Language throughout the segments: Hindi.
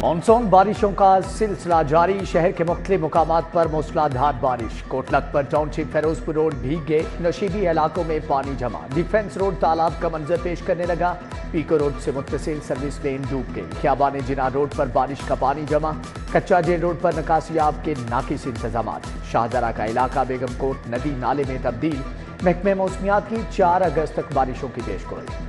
मानसून बारिशों का सिलसिला जारी। शहर के मुख्तलिफ मुकामात पर मूसलाधार बारिश। कोटलक पर टाउनशिप फिरोजपुर रोड भीग गए। नशीबी इलाकों में पानी जमा। डिफेंस रोड तालाब का मंजर पेश करने लगा। पीको रोड से मुत्तसिल सर्विस लेन डूब गई। खियाबान जिना रोड पर बारिश का पानी जमा। कच्चा जेल रोड पर निकासियाब के नाकिस इंतजाम। शाहदरा का इलाका बेगमकोट नदी नाले में तब्दील। महकमे मौसमियात की 4 अगस्त तक बारिशों की पेशगोई।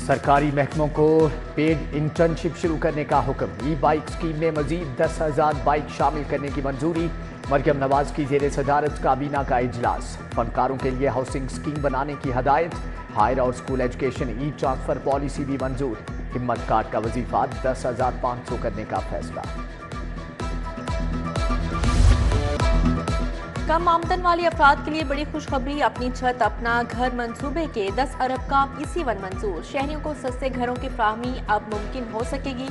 सरकारी महकमों को पेड इंटर्नशिप शुरू करने का हुक्म। ई बाइक स्कीम में मजीद 10,000 बाइक शामिल करने की मंजूरी। मरियम नवाज की जेर सदारत काबीना का इजलास। फनकारों के लिए हाउसिंग स्कीम बनाने की हदायत। हायर और स्कूल एजुकेशन ई ट्रांसफर पॉलिसी भी मंजूर। हिम्मत कार्ड का वजीफा 10,500 करने का फैसला। कम आमदन वाले अफराद के लिए बड़ी खुशखबरी। अपनी छत अपना घर मंसूबे के 10 अरब का PC1 मंजूर। शहरियों को सस्ते घरों की फराहमी अब मुमकिन हो सकेगी।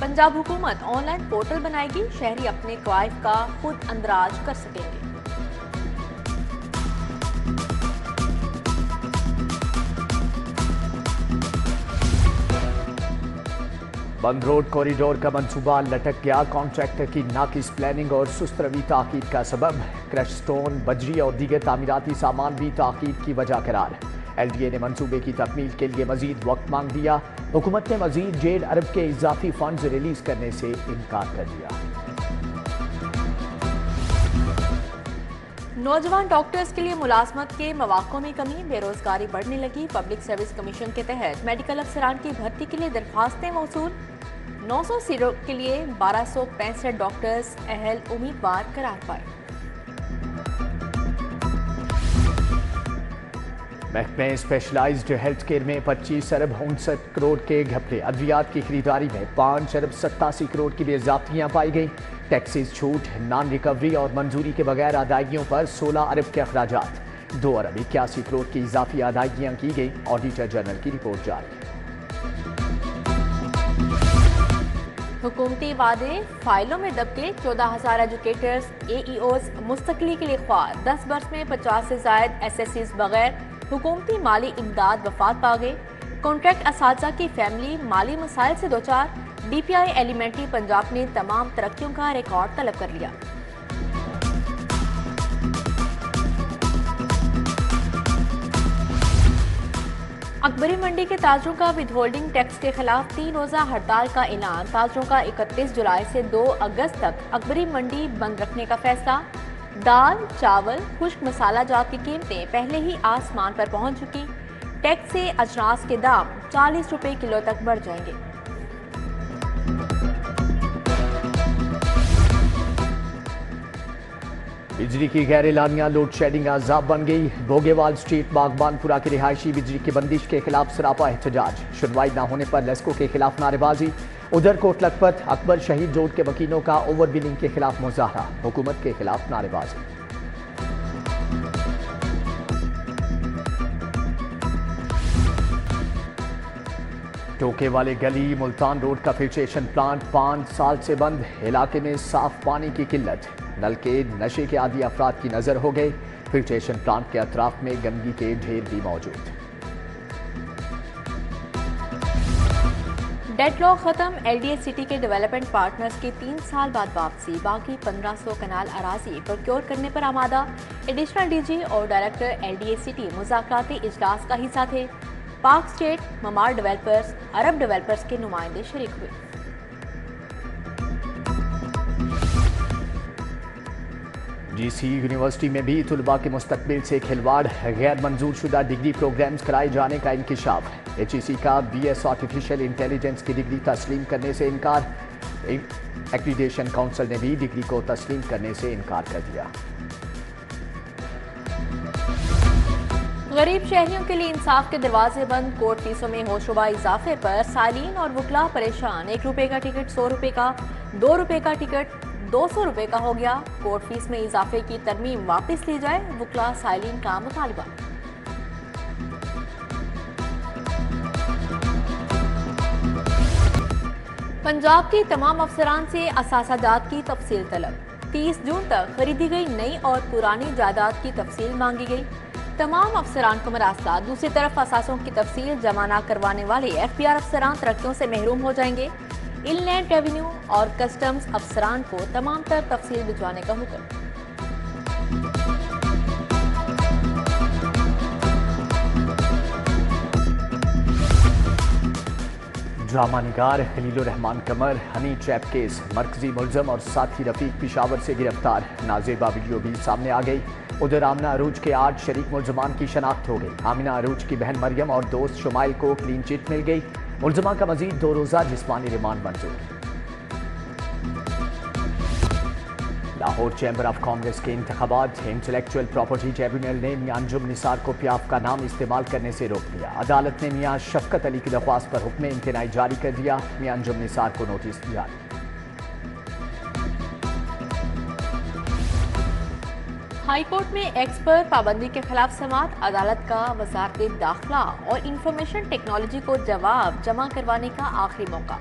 पंजाब हुकूमत ऑनलाइन पोर्टल बनाएगी। शहरी अपने क्वाइफ का खुद अंदराज कर सकेंगे। बंद रोड कॉरिडोर का मंसूबा लटक गया। कॉन्ट्रैक्टर की नाकिस प्लानिंग और सुस्त रवी ताकीद का सबब। क्रश स्टोन, बजरी और दीगर तामीराती सामान भी ताकीद की वजह करार। LDA ने मंसूबे की तकमील के लिए मजीद वक्त मांग दिया। हुकूमत ने मजीद 1.5 अरब के इजाफी फंड रिलीज करने से इनकार कर दिया। नौजवान डॉक्टर्स के लिए मुलाजमत के मौक़ों में कमी। बेरोजगारी बढ़ने लगी। पब्लिक सर्विस कमीशन के तहत मेडिकल अफसरान की भर्ती के लिए दरख्वास्तें मौसूल। 900 सीटों के लिए 1265 डॉक्टर्स अहल उम्मीदवार करार पाए। महकमे स्पेशलाइज्ड हेल्थ केयर में 25 अरब 59 करोड़ के घपले। अद्वियात की खरीदारी में 5 अरब 87 करोड़ की बेज़ाब्तियां पाई गई। टैक्सेस छूट, नॉन रिकवरी और मंजूरी के बगैर अदायगियों पर 16 अरब के अखराजात। 2 अरब 81 करोड़ की इजाफी अदायगियां की गई। ऑडिटर जनरल की रिपोर्ट जारी। हुकूमती वादे फाइलों में दबके। 14,000 एजुकेटर्स AEOs मुस्तकली के लिए ख्वाह। 10 बरस में 50 से जायद SSCs बगैर हुकूमती माली इमदाद वफात पा गए। कॉन्ट्रैक्ट असातिज़ा की फैमिली माली मसाइल से दो चार। DPI एलिमेंट्री पंजाब ने तमाम तरक्कियों का रिकॉर्ड तलब कर लिया। अकबरी मंडी के ताजरों का विदहोल्डिंग टैक्स के खिलाफ 3 रोजा हड़ताल का ऐलान। ताजरों का 31 जुलाई से 2 अगस्त तक अकबरी मंडी बंद रखने का फैसला। दाल, चावल, खुश्क मसाला जात की कीमतें पहले ही आसमान पर पहुंच चुकी। टैक्स से अजनास के दाम 40 रुपए किलो तक बढ़ जाएंगे। बिजली की गैर एलानिया लोड शेडिंग अजाब बन गई। बोगेवाल स्ट्रीट बागबानपुरा की रिहायशी बिजली की बंदिश के खिलाफ सरापा एहतजाज। सुनवाई न होने पर लेस्को के खिलाफ नारेबाजी। उधर कोटलक पर अकबर शहीद रोड के वकीलों का ओवर बिलिंग के खिलाफ मुजाहरा। हुकूमत के खिलाफ नारेबाजी। टोके वाले गली मुल्तान रोड का फिल्ट्रेशन प्लांट 5 साल से बंद। इलाके में साफ पानी की किल्लत। नल के नशे के आदी अफराद की नजर हो गए। फिल्ट्रेशन प्लांट के अतराफ में गंदगी के ढेर भी मौजूद। डेडलॉक खत्म। LDA सिटी के डेवलपमेंट पार्टनर्स की 3 साल बाद वापसी। बाकी 1500 कनाल अराजी प्रोक्योर करने पर आमादा। एडिशनल DG और डायरेक्टर LDA सिटी मुज़ाकराती इजलास का हिस्सा थे। पाक स्टेट, ममार डेवलपर्स, अरब डेवलपर्स के नुमाइंदे शरीक हुए। GC यूनिवर्सिटी में भी तुलबा के मुस्तकबिल से खिलवाड़। गैर मंजूर शुदा डिग्री प्रोग्राम्स कराए जाने का इंकिशाफ। HEC का BS आर्टिफिशियल इंटेलिजेंस की डिग्री तस्लीम करने से इनकार। एक्रीडेशन काउंसिल ने भी डिग्री को तस्लीम करने से इनकार कर दिया। गरीब शहरियों के लिए इंसाफ के दरवाजे बंद। कोर्ट फीसों में होशरुबा इजाफे पर सालीन और वकला परेशान। 1 रुपए का टिकट 100 रुपए का, 2 रुपए का टिकट 200 रुपए का हो गया। कोर्ट फीस में इजाफे की तरमीम वापस ली जाए, वकला सालीन का मुतालबा। पंजाब के तमाम अफसरान से असासाजात की तफसील तलब। 30 जून तक खरीदी गई नई और पुरानी जायदाद की तफसील मांगी गई। तमाम अफसरान को मरासला। दूसरी तरफ असासों की तफसील जमा न करवाने वाले FPR अफसरान तरक्कियों से महरूम हो जाएंगे। इनलैंड रेवेन्यू और कस्टम्स अफसरान को तमाम तर तफसील भिजवाने का हुक्म। ड्रामा निगार खलीलुर रहमान कमर हनी ट्रैप केस, मरकजी मुलजम और साथी रफीक पिशावर से गिरफ्तार। नाजेबा वीडियो भी सामने आ गई। उधर आमिना अरूज के 8 शरीक मुलजमान की शनाख्त हो गई। आमिना अरूज की बहन मरियम और दोस्त शुमाइल को क्लीन चिट मिल गई। मुलजमा का मजीद 2 रोजा जिस्मानी रिमांड मंजूर। लाहौर चैम्बर ऑफ कॉमर्स के इंतखाबात, इंटेलेक्चुअल प्रॉपर्टी ट्रिब्यूनल ने मियां अंजुम निसार को प्याफ का नाम इस्तेमाल करने से रोक दिया। अदालत ने मियां शफकत अली की दरख्वास्त पर हुक्म इम्तनाई जारी कर दिया। मियां अंजुम निसार को नोटिस जारी। हाई कोर्ट में एक्स पर पाबंदी के खिलाफ समाअत, अदालत का वजारत दाखिला और इंफॉर्मेशन टेक्नोलॉजी को जवाब जमा करवाने का आखिरी मौका।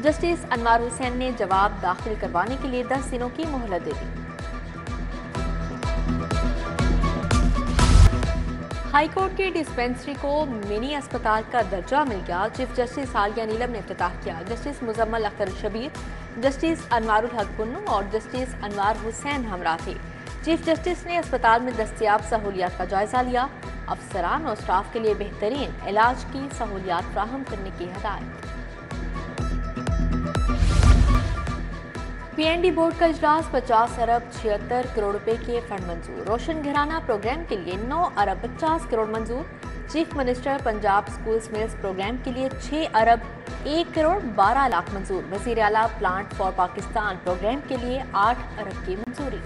जस्टिस अनवार हुसैन ने जवाब दाखिल करवाने के लिए 10 दिनों की मोहलत दे दी। हाई कोर्ट की डिस्पेंसरी को मिनी अस्पताल का दर्जा मिल गया। चीफ जस्टिस आलिया नीलम ने इफ्तिताह किया। जस्टिस मुजम्मल अख्तर शबीर, जस्टिस अनवारुल हक पुन्नू और जस्टिस अनवार हुसैन हमरा थे। चीफ जस्टिस ने अस्पताल में दस्तयाब सहूलियात का जायजा लिया। अफसरान और स्टाफ के लिए बेहतरीन इलाज की सहूलियात फ्राहम करने की हिदायत। PND बोर्ड का इजलास, 50 अरब 76 करोड़ रुपए के फंड मंजूर। रोशन घराना प्रोग्राम के लिए 9 अरब 50 करोड़ मंजूर। Chief minister Punjab schools meals program के लिए 6 अरब 1 करोड़ 12 लाख मंजूर। वजीर आला प्लांट फॉर पाकिस्तान प्रोग्राम के लिए 8 अरब की मंजूरी।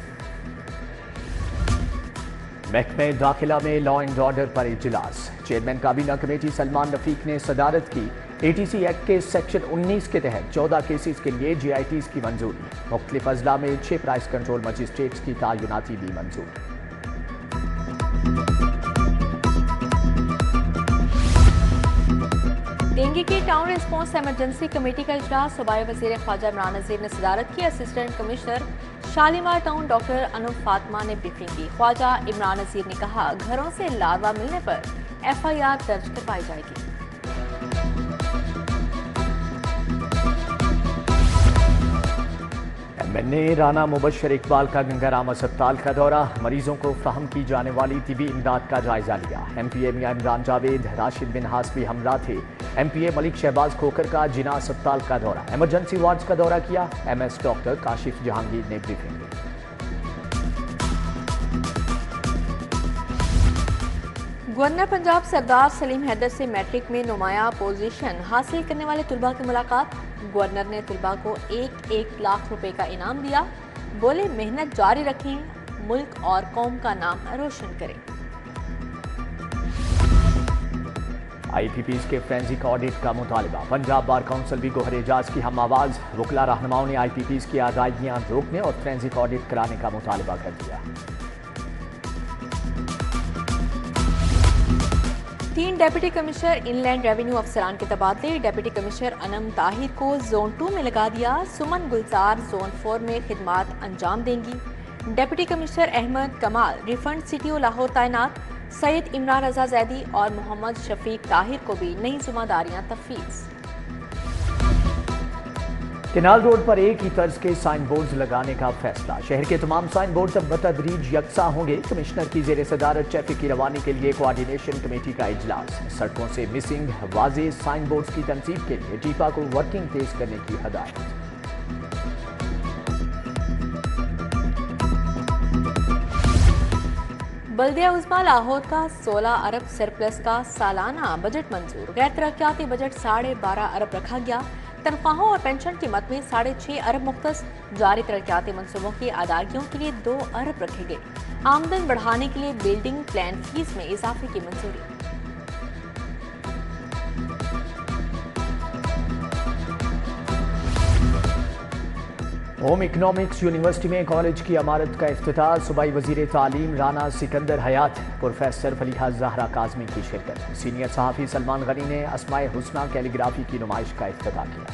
महकमे दाखिला में लॉ एंड ऑर्डर पर इजलास, चेयरमैन काबीना कमेटी सलमान रफीक ने सदारत की। ATC एक्ट के सेक्शन 19 के तहत 14 केसेस के लिए JITs की मंजूरी। मुख्तलिफ अजला में 6 प्राइस कंट्रोल मजिस्ट्रेट्स की तैनाती भी मंजूर। डेंगू की टाउन रिस्पॉन्स इमरजेंसी कमेटी का इजलास, सूबाई वजीर ख्वाजा इमरान नज़ीर ने सदारत की। Assistant commissioner Shalimar town doctor Anoop Fatima ने ब्रीफिंग की। ख्वाजा इमरान नज़ीर ने कहा, घरों से लार्वा मिलने पर FIR दर्ज करवाई जाएगी। MNA राना मुबशर इकबाल का गंगाराम अस्पताल का दौरा, मरीजों को फ्राहम की जाने वाली तिबी इमदाद का जायजा लिया। MPA मियां इमरान जावेद, राशिद बिन हासबी हमला थे। MPA मलिक शहबाज खोकर का जिना अस्पताल का दौरा, इमरजेंसी वार्ड्स का दौरा किया। MS डॉक्टर काशिफ जहांगीर ने ब्रीफिंग दी। गवर्नर पंजाब सरदार सलीम हैदर से मैट्रिक में नुमाया पोजीशन हासिल करने वाले तुलबा की मुलाकात। गवर्नर ने तुलबा को 1-1 लाख रुपए का इनाम दिया। बोले, मेहनत जारी रखें, मुल्क और कौम का नाम रोशन करें। IPPs के फ्रेंसिक ऑडिट का मुतालबा, पंजाब बार काउंसिल भी गोहर एजाज की हम आवाज। वकला रहनुमाओं ने IPPs की अदायगियां रोकने और फ्रेंसिक ऑडिट कराने का मुतालबा कर दिया। 3 डेप्यूटी कमिश्नर इनलैंड रेवेन्यू अफसरान के तबादले। डेप्यूटी कमिश्नर अनम ताहिर को जोन 2 में लगा दिया। सुमन गुलजार जोन 4 में खिदमात अंजाम देंगी। डेप्यूटी कमिश्नर अहमद कमाल रिफंड CTO लाहौर तैनात। सैयद इमरान रजा जैदी और मोहम्मद शफीक ताहिर को भी नई जिम्मेदारियां तफवीज़। केनाल रोड पर एक ही तर्ज के साइन बोर्ड लगाने का फैसला, शहर के तमाम साइन बोर्ड अब बतदरीज यकसा होंगे। कमिश्नर की जेर सदारत ट्रैफिक की रवानी के लिए कोऑर्डिनेशन कमेटी का इजलास। सड़कों से मिसिंग वाजे साइन बोर्ड की तनसीब के लिए टीपा को वर्किंग तेज करने की हदायत। बल्दिया उज़्मा लाहौर का 16 अरब सरप्लस का सालाना बजट मंजूर। गैर तरक्याती बजट 12.5 अरब रखा गया। तनख्वाहों और पेंशन की मद में 6.5 अरब मुख्तस। जारी तरक्याती मनसूबों की अदायगियों के लिए 2 अरब रखे गए। आमदन बढ़ाने के लिए बिल्डिंग प्लान फीस में इजाफे की मंजूरी। होम इकोनॉमिक्स यूनिवर्सिटी में कॉलेज की इमारत का इफ्तिताह। सूबाई वजीर तालीम राना सिकंदर हयात, प्रोफेसर फलीहा जहरा काज़मी की शिरकत। सीनियर सहाफ़ी सलमान गनी ने अस्माए हुस्ना कैलीग्राफी की नुमाइश का इफ्तिताह किया।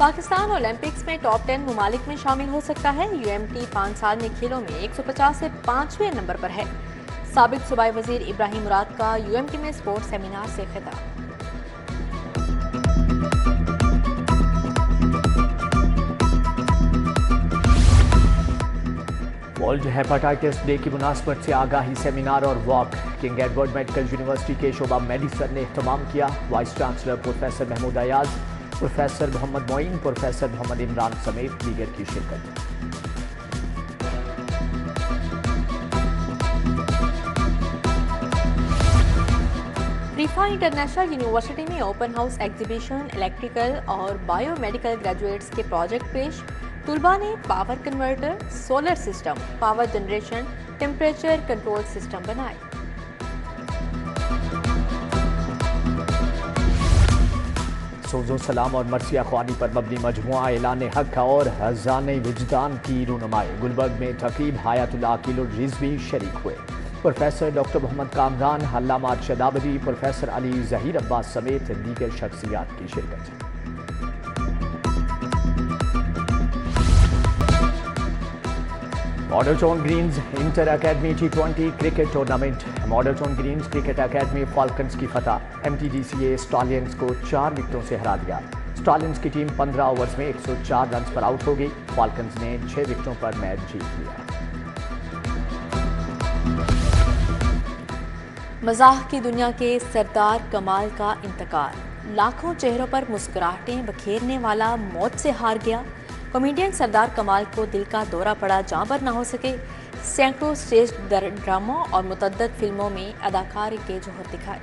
पाकिस्तान ओलंपिक्स में टॉप 10 मुमालिक में शामिल हो सकता है। यूएमटी 5 साल में खेलों में 150 से 5वें नंबर पर है। साबिक सूबाई वजीर इब्राहिम मुराद का यूएमटी में स्पोर्ट्स सेमिनार से खिताब। वर्ल्ड हेपेटाइटिस डे की मुनासबत से आगाही सेमिनार और walk King Edward medical university के शोबा मेडिसन ने इख्तिताम किया। Vice chancellor professor Mahmood Ayaz, professor Mohammad Moin, professor Mohammad Imran समेत दीगर की शिरकत। रिफा इंटरनेशनल यूनिवर्सिटी में ओपन हाउस एग्जीबिशन, इलेक्ट्रिकल और बायोमेडिकल ग्रेजुएट्स के प्रोजेक्ट पेश। तुलबा ने power converter, solar system, power generation, temperature control system बनाए। सोजो सलाम और मरसिया ख्वानी पर मबनी मजमुआ ऐलान हक और हज़ाने विजदान की रूनुमाई। गुलबर्ग में तकीब हयातुल्लाह अकील रिजवी शरीक हुए। प्रोफेसर डॉक्टर मोहम्मद कामरान, अल्लामा शदाबदी, प्रोफेसर अली जहीर अब्बास समेत दीगर शख्सियात की शिरकत। Moderton greens inter academy T20 cricket tournament. Moderton greens cricket academy falcons की फतह। MTDCA स्टालियंस को 4 विकेटों से हरा दिया। स्टालियंस की टीम 15 ओवर्स में 104 रन पर आउट हो गई। फाल्कन्स ने 6 विकेटों पर मैच जीत लिया। मज़ाह की दुनिया के सरदार कमाल का इंतकाल। लाखों चेहरों पर मुस्कुराहटें बखेरने वाला मौत से हार गया। कॉमेडियन सरदार कमाल को दिल का दौरा पड़ा, जहाँ पर ना हो सके। सैकड़ों स्टेज ड्रामों और मुतअद्दिद फिल्मों में अदाकारी के जोहर दिखाए।